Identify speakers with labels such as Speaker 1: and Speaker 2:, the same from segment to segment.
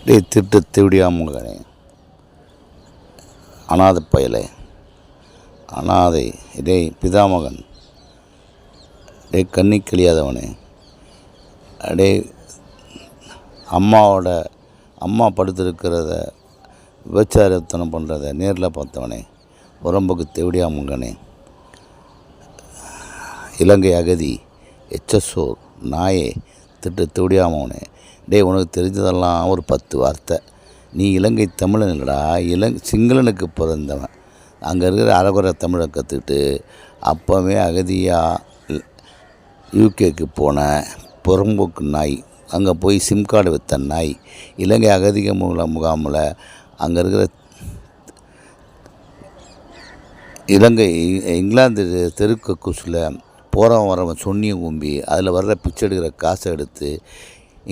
Speaker 1: டேய் திட்டு திருடியாமங்கனே, அனாதை பயலே, அனாதை, டேய் பிதாமகன், டேய் கண்ணி கழியாதவனே, டே அம்மா படுத்திருக்கிறத விபச்சாரத்தனம் பண்ணுறத நேரில் பார்த்தவனே, உடம்புக்கு தேவடியாமங்கனே, இலங்கை அகதி, எச்சசோர் நாயே, திட்டு தேவடியாமவனே. டே உனக்கு தெரிஞ்சதெல்லாம் ஒரு 10 வார்த்தை. நீ இலங்கை தமிழன் இல்லைடா, சிங்களனுக்கு பிறந்தவன். அங்கே இருக்கிற அரைகுறை தமிழை கற்றுக்கிட்டு அப்போவே அகதியாக யூகேக்கு போன புறம்போக்கு நாய், அங்கே போய் சிம் கார்டு விற்ற நாய், இலங்கை அகதிக முகாமில் அங்கே இருக்கிற இங்கிலாந்து தெருக்கு குசில் போகிறவன் வரவன் சொன்னியும் கும்பி அதில் வர்ற பிச்சை எடுக்கிற காசை எடுத்து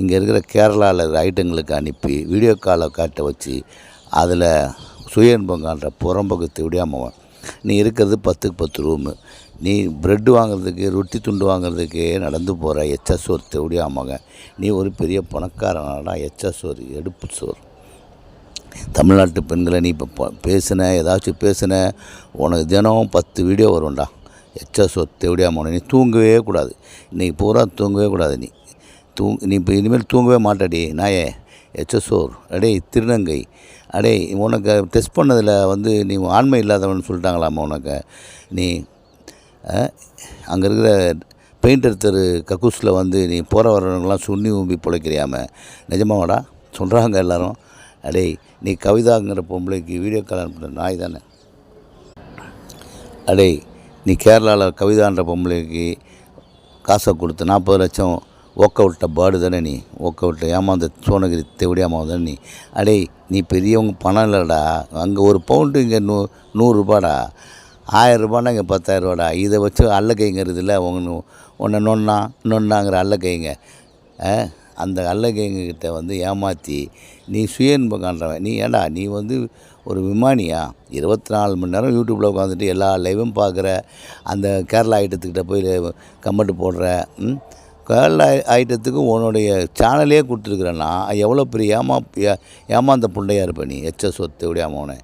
Speaker 1: இங்கே இருக்கிற கேரளாவில் இருக்கிற ஐட்டங்களுக்கு அனுப்பி வீடியோ காலை காட்ட வச்சு அதில் சுய இன்பம் காட்டுற புறம்போக்கு விடாமவன். நீ இருக்கிறது 10க்கு 10 ரூமு. நீ ப்ரெட்டு வாங்குறதுக்கு ரொட்டி துண்டு வாங்குறதுக்கே நடந்து போகிற எச்சசோர் தேவடியாமங்க. நீ ஒரு பெரிய பணக்காரனாடா. எச்சசோர் எடுப்பு சோர். தமிழ்நாட்டு பெண்களை நீ இப்போ பேசுன, ஏதாச்சும் பேசுன, உனக்கு தினம் 10 வீடியோ வரும்டா. எச்சசோர் தேவடியாமவனை. நீ தூங்கவே கூடாது. இன்றைக்கி பூரா தூங்கவே கூடாது. நீ இப்போ இனிமேல் தூங்கவே மாட்டாடி நாயே. எச்சசோர் அடே திருநங்கை, அடே உனக்கு டெஸ்ட் பண்ணதில் நீ ஆண்மை இல்லாதவன்னு சொல்லிட்டாங்களாம்மா உனக்கு. நீ அங்கே இருக்கிற பெயிண்டர் தெரு கக்கூஸில் நீ போகிற வரவங்களாம் சுண்ணி ஊம்பி பிழைக்கிறியாம. நிஜமாவாடா சொல்கிறாங்க எல்லோரும். அடே நீ கவிதாங்கிற பொம்பளைக்கு வீடியோ கால் அனுப்புகிற நாய் தானே. அடே நீ கேரளாவில் கவிதான்ற பொம்பளைக்கு காசை கொடுத்து 40 லட்சம் ஓக்க விட்ட பாடு தானே நீ. ஓக்க விட்ட ஏமாந்த சோனகிரி தேவடியாமாவை தானே நீ. அடே நீ பெரியவங்க பணம் இல்லைடா. அங்கே ஒரு பவுண்டு இங்கே 100 ரூபாடா. 1000 ரூபான்னா இங்கே 10,000 ரூபாடா. இதை வச்சு அல்லக்கைங்கிறதுல ஒன்று நொன்னாங்கிற அல்லக்கைங்க. அந்த அல்லக்கைங்கிட்ட ஏமாற்றி நீ சுய இன்பம் காண்றவன். நீ ஏண்டா நீ ஒரு விமானியா? 24 மணி நேரம் யூடியூப்பில் உட்காந்துட்டு எல்லா லைவும் பார்க்குற. அந்த கேரளா ஐட்டத்துக்கிட்ட போய் கமெண்ட் போடுற. கேரளா ஐட்டத்துக்கு உன்னுடைய சேனலே கொடுத்துருக்குறேன்னா எவ்வளோ பெரிய ஏமாந்த புண்டையாக இருப்ப நீ. எச்சசோர் தேவடியாமவனே.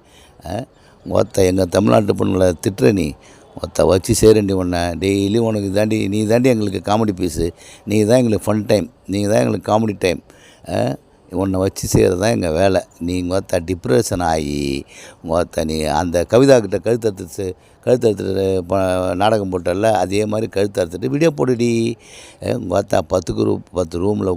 Speaker 1: எங்கள் தமிழ்நாட்டு பொண்ணுங்களை திட்டுற நீ. வச்சு சேரண்டி உன்னை டெய்லி உனக்கு நீ தாண்டி எங்களுக்கு காமெடி பீஸு. நீ தான் எங்களுக்கு ஃபன் டைம். நீங்கள் தான் எங்களுக்கு காமெடி டைம். உன்னை வச்சு செய்கிறது தான் எங்கள் வேலை. நீ டிப்ரெஷன் ஆகி நீ அந்த கவிதாக்கிட்ட கழுத்தறுத்துட்டு நாடகம் போட்டல, அதே மாதிரி கழுத்தறுத்துட்டு வீடியோ போட்டுடி. 10க்கு 10 ரூமில்